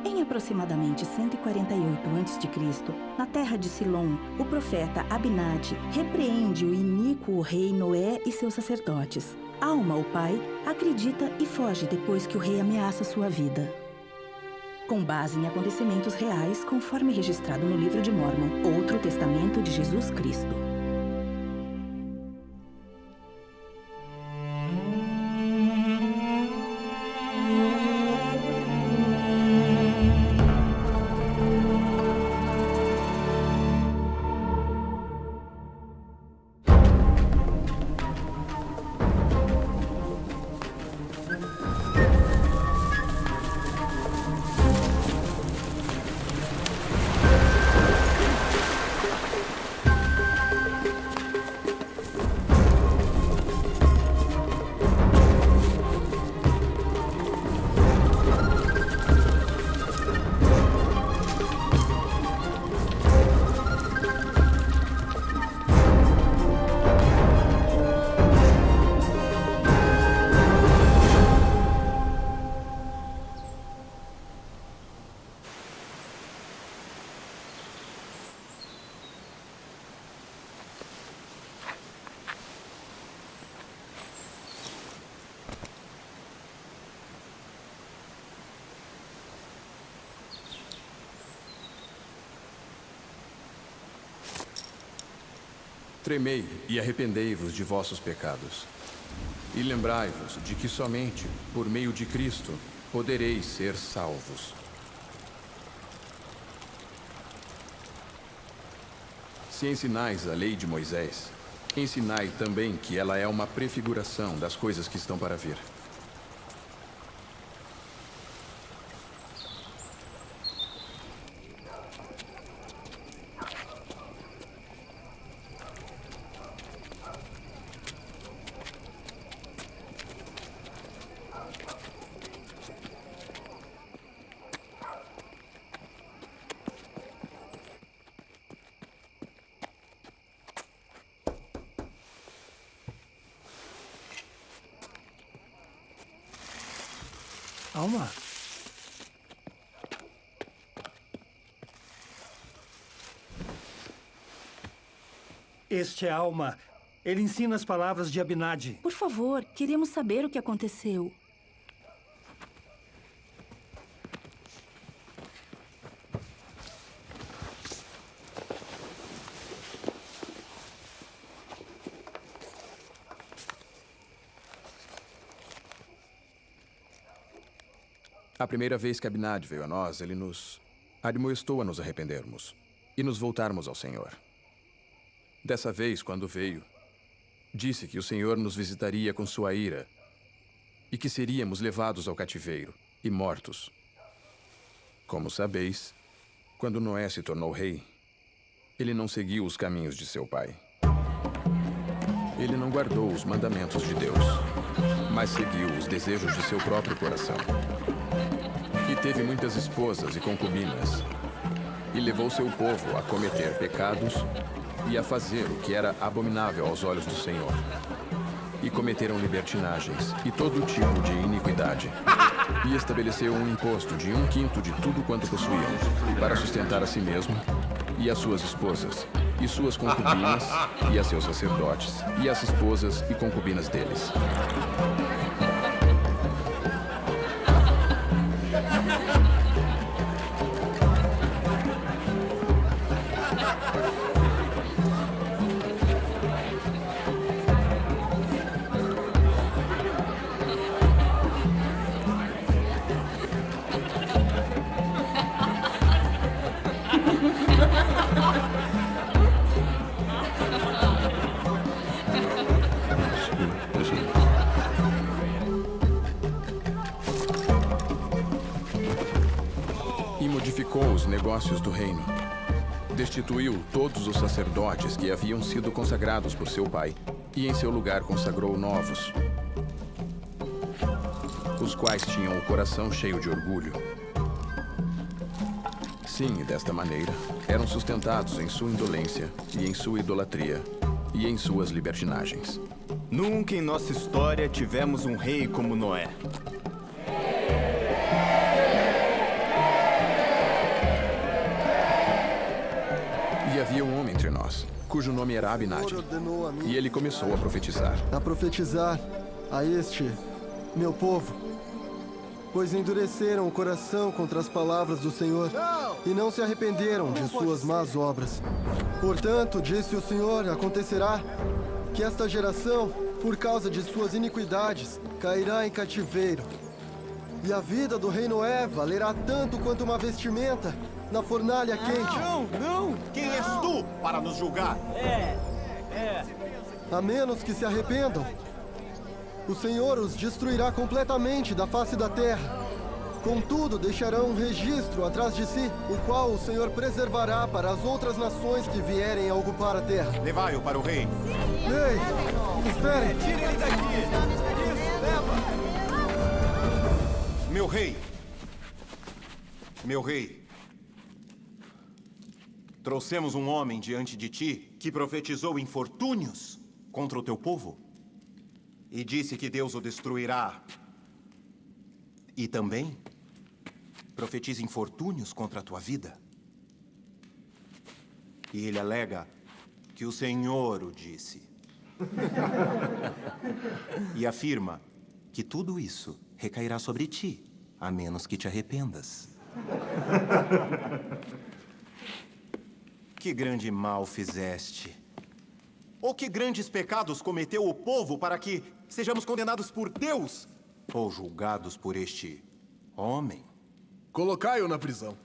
Em aproximadamente 148 a.C., na terra de Silom, o profeta Abinadi repreende o iníquo rei Noé e seus sacerdotes. Alma, o pai, acredita e foge depois que o rei ameaça sua vida. Com base em acontecimentos reais, conforme registrado no Livro de Mórmon, outro testamento de Jesus Cristo. Tremei e arrependei-vos de vossos pecados. E lembrai-vos de que somente por meio de Cristo podereis ser salvos. Se ensinais a lei de Moisés, ensinai também que ela é uma prefiguração das coisas que estão para vir. Alma? Este é Alma. Ele ensina as palavras de Abinadi. Por favor, queremos saber o que aconteceu. A primeira vez que Abinadi veio a nós, ele nos admoestou a nos arrependermos e nos voltarmos ao Senhor. Dessa vez, quando veio, disse que o Senhor nos visitaria com sua ira e que seríamos levados ao cativeiro e mortos. Como sabeis, quando Noé se tornou rei, ele não seguiu os caminhos de seu pai. Ele não guardou os mandamentos de Deus, mas seguiu os desejos de seu próprio coração. E teve muitas esposas e concubinas, e levou seu povo a cometer pecados e a fazer o que era abominável aos olhos do Senhor. E cometeram libertinagens e todo tipo de iniquidade. E estabeleceu um imposto de 1/5 de tudo quanto possuíam, para sustentar a si mesmo e as suas esposas, e suas concubinas, e a seus sacerdotes, e as esposas e concubinas deles. E modificou os negócios do reino. Destituiu todos os sacerdotes que haviam sido consagrados por seu pai, e em seu lugar consagrou novos, os quais tinham o coração cheio de orgulho. Sim, e desta maneira, eram sustentados em sua indolência, e em sua idolatria, e em suas libertinagens. Nunca em nossa história tivemos um rei como Noé. cujo nome era O Abinadi. Senhor ordenou a mim E ele começou a profetizar. a profetizar a este, meu povo, pois endureceram o coração contra as palavras do Senhor e não se arrependeram de suas más obras. Portanto, disse o Senhor, acontecerá que esta geração, por causa de suas iniquidades, cairá em cativeiro. E a vida do rei Noé valerá tanto quanto uma vestimenta na fornalha quente. Não! Quem és tu para nos julgar? A menos que se arrependam, o Senhor os destruirá completamente da face da terra. Contudo, deixarão um registro atrás de si, o qual o Senhor preservará para as outras nações que vierem a ocupar a terra. Levai-o para o rei. Ei, esperem! Tire ele daqui! Isso, leva! Meu rei! Meu rei! Trouxemos um homem diante de ti que profetizou infortúnios contra o teu povo e disse que Deus o destruirá. E também profetiza infortúnios contra a tua vida. E ele alega que o Senhor o disse. E afirma que tudo isso recairá sobre ti, a menos que te arrependas. Que grande mal fizeste. Ou que grandes pecados cometeu o povo para que sejamos condenados por Deus ou julgados por este homem? Colocai-o na prisão.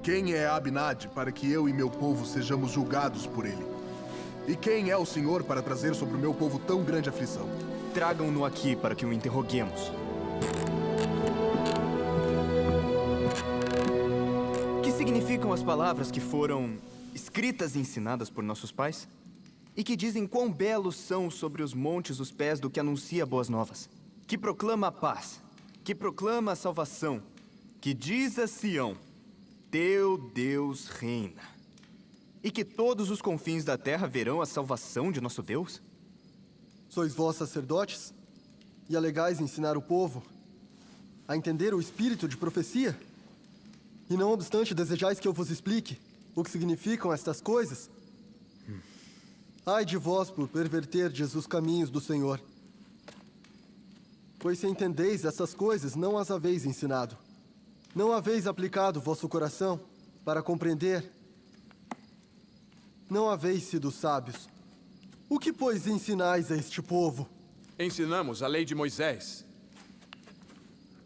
Quem é Abinadi para que eu e meu povo sejamos julgados por ele? E quem é o Senhor para trazer sobre o meu povo tão grande aflição? Tragam-no aqui para que o interroguemos. Que significam as palavras que foram escritas e ensinadas por nossos pais? E que dizem quão belos são sobre os montes os pés do que anuncia boas novas? Que proclama a paz, que proclama a salvação, que diz a Sião: teu Deus reina. E que todos os confins da terra verão a salvação de nosso Deus? Sois vós sacerdotes e alegais ensinar o povo a entender o espírito de profecia? E não obstante desejais que eu vos explique o que significam estas coisas? Ai de vós por perverterdes os caminhos do Senhor. Pois se entendeis essas coisas, não as haveis ensinado. Não haveis aplicado vosso coração para compreender. Não haveis sido sábios. O que, pois, ensinais a este povo? Ensinamos a lei de Moisés.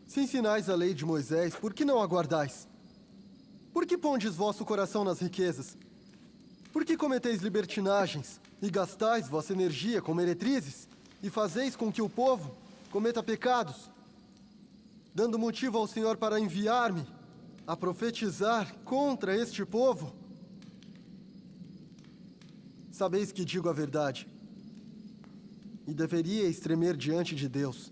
Se ensinais a lei de Moisés, por que não aguardais? Por que pondes vosso coração nas riquezas? Por que cometeis libertinagens e gastais vossa energia com meretrizes e fazeis com que o povo cometa pecados, dando motivo ao Senhor para enviar-me a profetizar contra este povo? Sabeis que digo a verdade, e deveríeis tremer diante de Deus.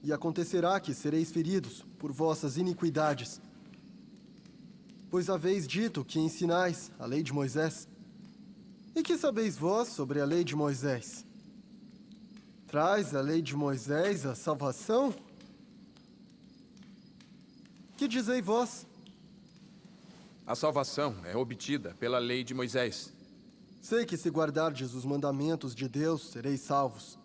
E acontecerá que sereis feridos por vossas iniquidades, pois haveis dito que ensinais a lei de Moisés. E que sabeis vós sobre a lei de Moisés? Traz a lei de Moisés a salvação? Que dizei vós? A salvação é obtida pela lei de Moisés. Sei que se guardardes os mandamentos de Deus, sereis salvos.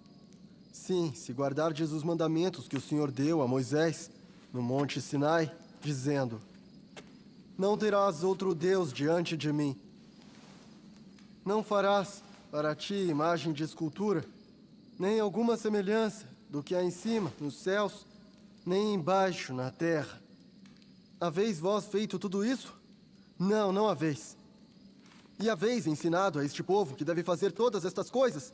Sim, se guardardes os mandamentos que o Senhor deu a Moisés no monte Sinai, dizendo: não terás outro Deus diante de mim. Não farás para ti imagem de escultura, nem alguma semelhança do que há em cima, nos céus, nem embaixo, na terra. Haveis vós feito tudo isso? Não, não haveis. E haveis ensinado a este povo que deve fazer todas estas coisas?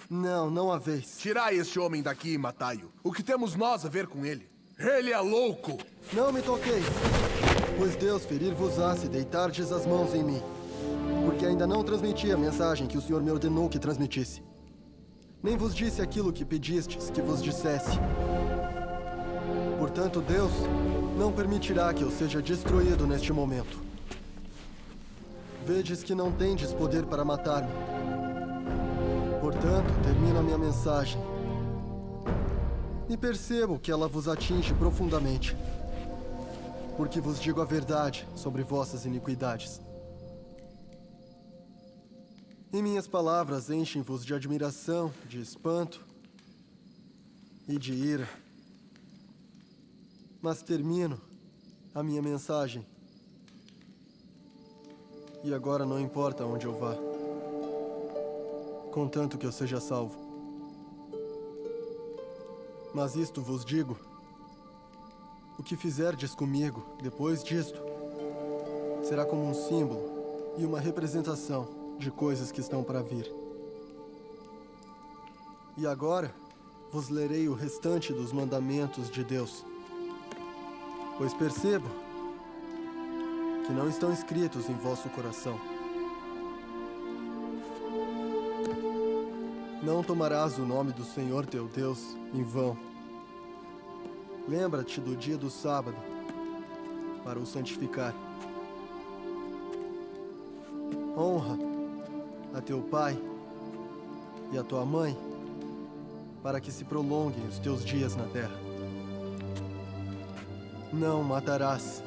Não, não haveis. Tirai este homem daqui e matai-o. O que temos nós a ver com ele? Ele é louco! Não me toqueis. Pois Deus ferir-vos-á se deitardes as mãos em mim, porque ainda não transmiti a mensagem que o Senhor me ordenou que transmitisse. Nem vos disse aquilo que pedistes que vos dissesse. Portanto, Deus não permitirá que eu seja destruído neste momento. Vedes que não tendes poder para matar-me. Portanto, termino a minha mensagem. E percebo que ela vos atinge profundamente. Porque vos digo a verdade sobre vossas iniquidades. E minhas palavras enchem-vos de admiração, de espanto e de ira. Mas termino a minha mensagem. E agora não importa onde eu vá, contanto que eu seja salvo. Mas isto vos digo: o que fizerdes comigo depois disto será como um símbolo e uma representação de coisas que estão para vir. E agora vos lerei o restante dos mandamentos de Deus, pois percebo que não estão escritos em vosso coração. Não tomarás o nome do Senhor teu Deus em vão. Lembra-te do dia do sábado para o santificar. Honra a teu pai e a tua mãe, para que se prolonguem os teus dias na terra. Não matarás.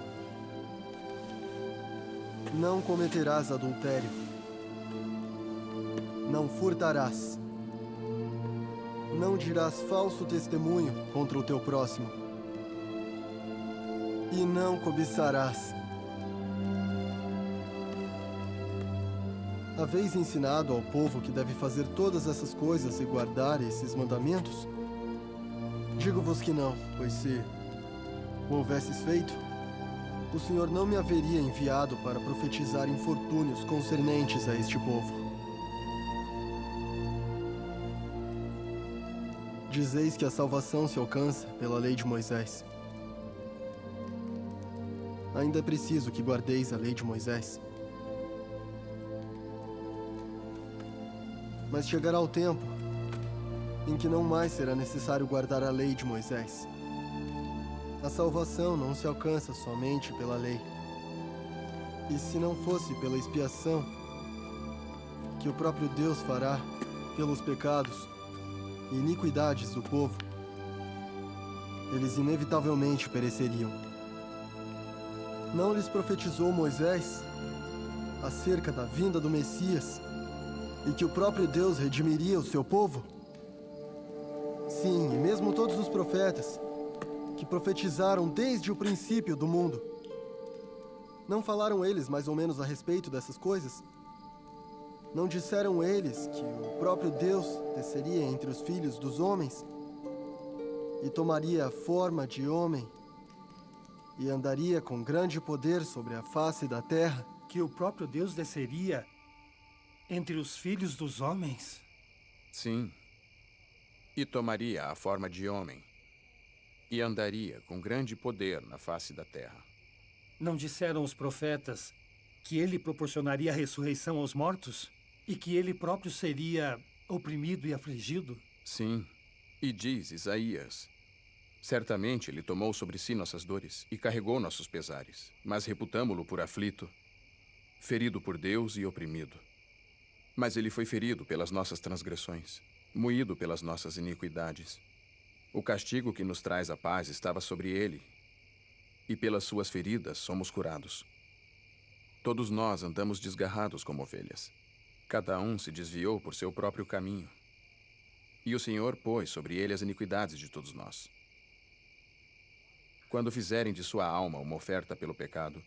Não cometerás adultério. Não furtarás. Não dirás falso testemunho contra o teu próximo. E não cobiçarás. Haveis ensinado ao povo que deve fazer todas essas coisas e guardar esses mandamentos? Digo-vos que não, pois se o houvesses feito, o Senhor não me haveria enviado para profetizar infortúnios concernentes a este povo. Dizeis que a salvação se alcança pela lei de Moisés. Ainda é preciso que guardeis a lei de Moisés. Mas chegará o tempo em que não mais será necessário guardar a lei de Moisés. A salvação não se alcança somente pela lei. E se não fosse pela expiação que o próprio Deus fará pelos pecados e iniquidades do povo, eles inevitavelmente pereceriam. Não lhes profetizou Moisés acerca da vinda do Messias e que o próprio Deus redimiria o seu povo? Sim, e mesmo todos os profetas que profetizaram desde o princípio do mundo, não falaram eles mais ou menos a respeito dessas coisas? Não disseram eles que o próprio Deus desceria entre os filhos dos homens e tomaria a forma de homem e andaria com grande poder sobre a face da terra? Que o próprio Deus desceria entre os filhos dos homens? Sim. E tomaria a forma de homem e andaria com grande poder na face da terra. Não disseram os profetas que ele proporcionaria a ressurreição aos mortos? E que ele próprio seria oprimido e afligido? Sim. E diz Isaías: certamente ele tomou sobre si nossas dores e carregou nossos pesares, mas reputamo-lo por aflito, ferido por Deus e oprimido. Mas ele foi ferido pelas nossas transgressões, moído pelas nossas iniquidades. O castigo que nos traz a paz estava sobre ele, e pelas suas feridas somos curados. Todos nós andamos desgarrados como ovelhas. Cada um se desviou por seu próprio caminho. E o Senhor pôs sobre ele as iniquidades de todos nós. Quando fizerem de sua alma uma oferta pelo pecado,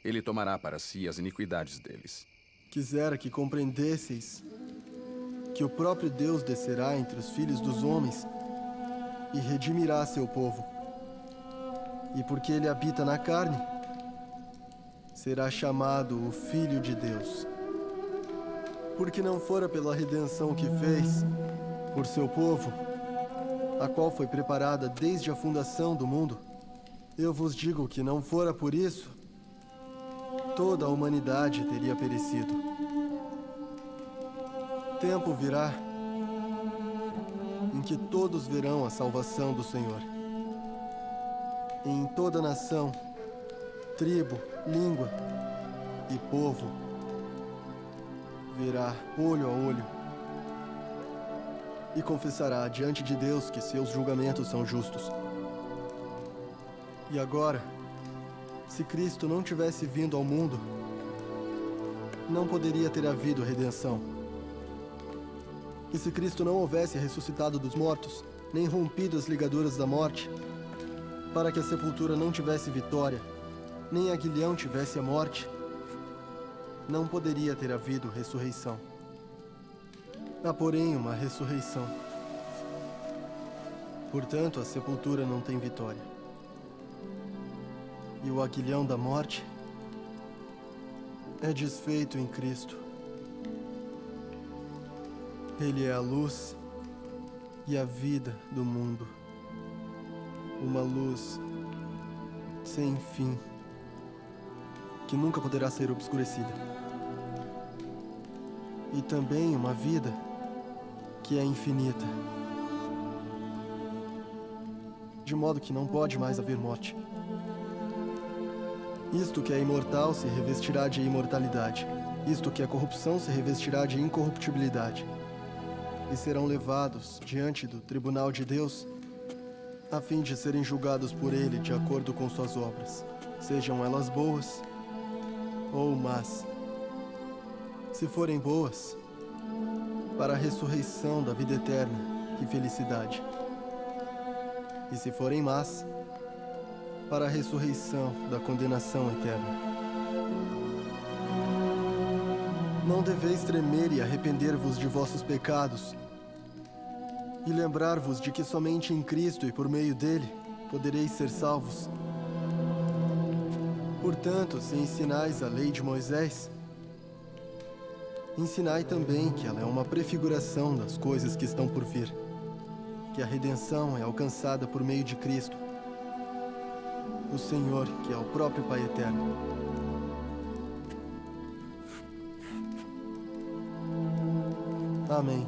ele tomará para si as iniquidades deles. Quisera que compreendesseis que o próprio Deus descerá entre os filhos dos homens e redimirá seu povo. E porque ele habita na carne, será chamado o Filho de Deus. Porque não fora pela redenção que fez por seu povo, a qual foi preparada desde a fundação do mundo, Eu vos digo que não fora por isso, toda a humanidade teria perecido. Tempo virá em que todos verão a salvação do Senhor. Em toda nação, tribo, língua e povo verá olho a olho e confessará diante de Deus que seus julgamentos são justos. E agora, se Cristo não tivesse vindo ao mundo, não poderia ter havido redenção. E se Cristo não houvesse ressuscitado dos mortos, nem rompido as ligaduras da morte, para que a sepultura não tivesse vitória, nem a aguilhão tivesse a morte, não poderia ter havido ressurreição. Há, porém, uma ressurreição. Portanto, a sepultura não tem vitória. E o aguilhão da morte é desfeito em Cristo. Ele é a luz e a vida do mundo. Uma luz sem fim, que nunca poderá ser obscurecida. E também uma vida que é infinita, de modo que não pode mais haver morte. Isto que é imortal se revestirá de imortalidade. Isto que é corrupção se revestirá de incorruptibilidade. E serão levados diante do tribunal de Deus, a fim de serem julgados por Ele de acordo com suas obras, sejam elas boas ou más. Se forem boas, para a ressurreição da vida eterna e felicidade. E se forem más, para a ressurreição da condenação eterna. Não deveis tremer e arrepender-vos de vossos pecados, e lembrar-vos de que somente em Cristo e por meio dele podereis ser salvos. Portanto, se ensinais a lei de Moisés, ensinai também que ela é uma prefiguração das coisas que estão por vir, que a redenção é alcançada por meio de Cristo, o Senhor, que é o próprio Pai Eterno. Amém.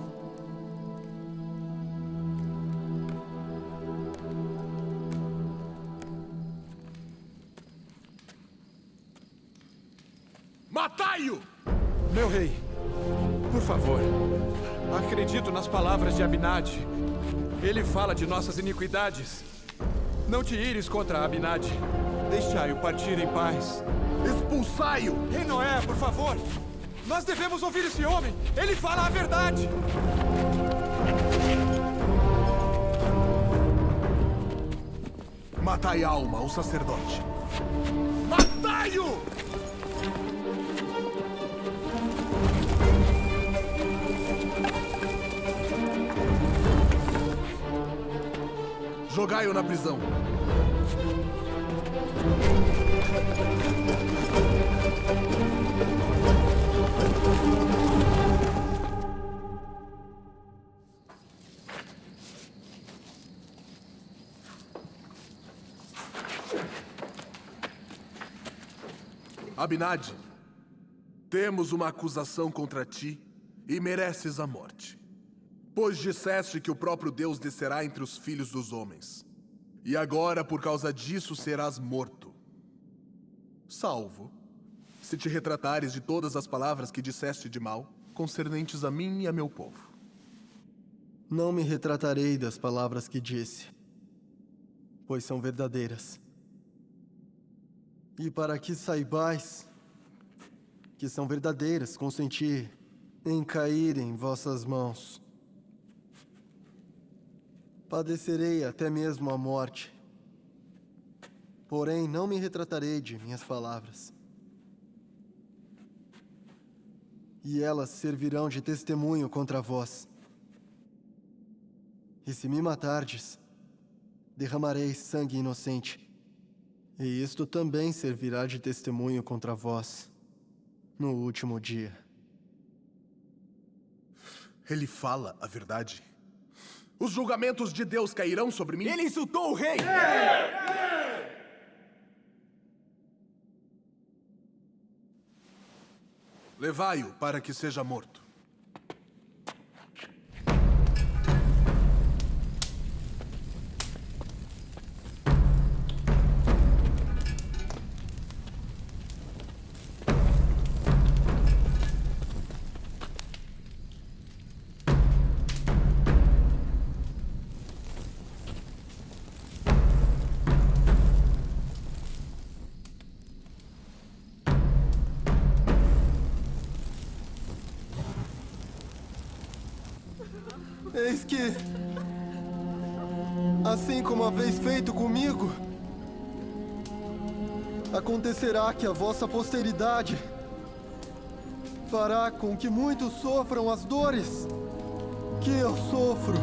Matai-o! Meu rei, por favor, acredito nas palavras de Abinadi. Ele fala de nossas iniquidades. Não te ires contra Abinadi. Deixai-o partir em paz. Expulsai-o! Rei Noé, por favor! Nós devemos ouvir esse homem! Ele fala a verdade! Matai Alma, o sacerdote. Matai-o! Jogai-o na prisão. Abinadi, temos uma acusação contra ti e mereces a morte. Pois disseste que o próprio Deus descerá entre os filhos dos homens. E agora, por causa disso, serás morto. Salvo, se te retratares de todas as palavras que disseste de mal, concernentes a mim e a meu povo. Não me retratarei das palavras que disse, pois são verdadeiras. E para que saibais que são verdadeiras, consenti em cair em vossas mãos. Padecerei até mesmo a morte. Porém, não me retratarei de minhas palavras. E elas servirão de testemunho contra vós. E se me matardes, derramarei sangue inocente. E isto também servirá de testemunho contra vós no último dia. Ele fala a verdade. Os julgamentos de Deus cairão sobre mim? Ele insultou o rei! Levai-o para que seja morto. Eis que, assim como haveis feito comigo, acontecerá que a vossa posteridade fará com que muitos sofram as dores que eu sofro.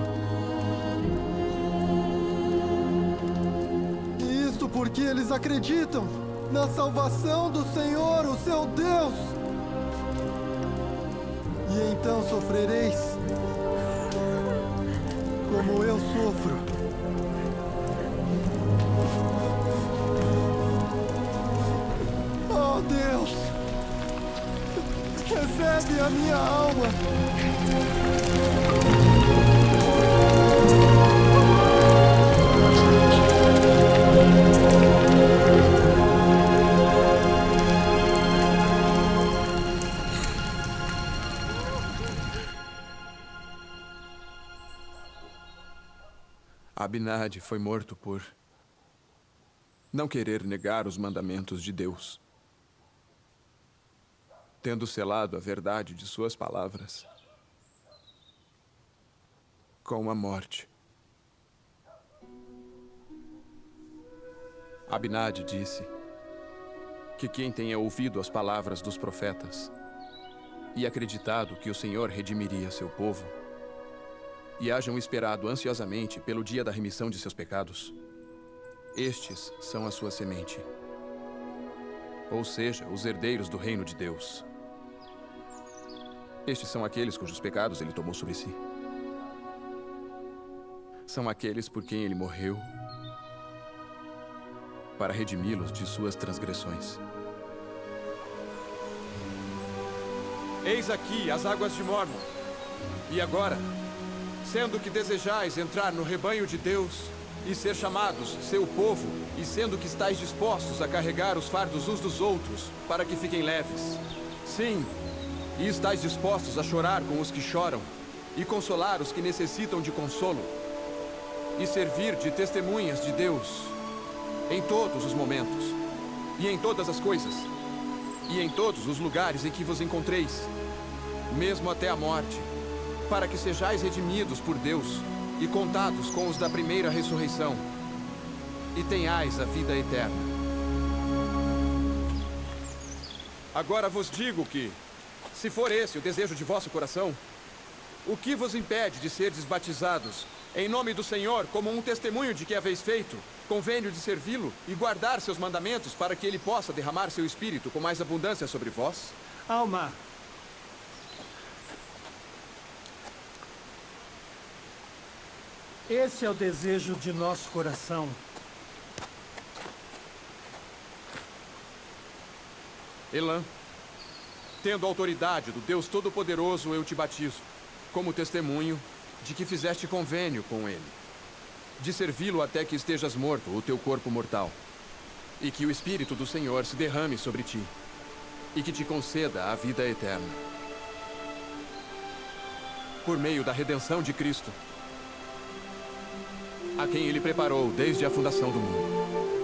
E isto porque eles acreditam na salvação do Senhor, o seu Deus. E então sofrereis como eu sofro. Oh, Deus! Recebe a minha alma! Abinadi foi morto por não querer negar os mandamentos de Deus, tendo selado a verdade de suas palavras com a morte. Abinadi disse que quem tenha ouvido as palavras dos profetas e acreditado que o Senhor redimiria seu povo, e hajam esperado ansiosamente pelo dia da remissão de seus pecados, estes são a sua semente, ou seja, os herdeiros do reino de Deus. Estes são aqueles cujos pecados ele tomou sobre si. São aqueles por quem ele morreu para redimi-los de suas transgressões. Eis aqui as águas de Mormon. E agora, sendo que desejais entrar no rebanho de Deus e ser chamados seu povo, e sendo que estáis dispostos a carregar os fardos uns dos outros para que fiquem leves. Sim, e estáis dispostos a chorar com os que choram e consolar os que necessitam de consolo e servir de testemunhas de Deus em todos os momentos e em todas as coisas e em todos os lugares em que vos encontreis, mesmo até a morte, para que sejais redimidos por Deus e contados com os da primeira ressurreição, e tenhais a vida eterna. Agora vos digo que, se for esse o desejo de vosso coração, o que vos impede de serdes batizados em nome do Senhor como um testemunho de que haveis feito convênio de servi-lo e guardar seus mandamentos para que ele possa derramar seu espírito com mais abundância sobre vós? Alma, esse é o desejo de nosso coração. Elã, tendo autoridade do Deus Todo-Poderoso, eu te batizo, como testemunho de que fizeste convênio com ele, de servi-lo até que estejas morto, o teu corpo mortal, e que o Espírito do Senhor se derrame sobre ti, e que te conceda a vida eterna. Por meio da redenção de Cristo, a quem ele preparou desde a fundação do mundo.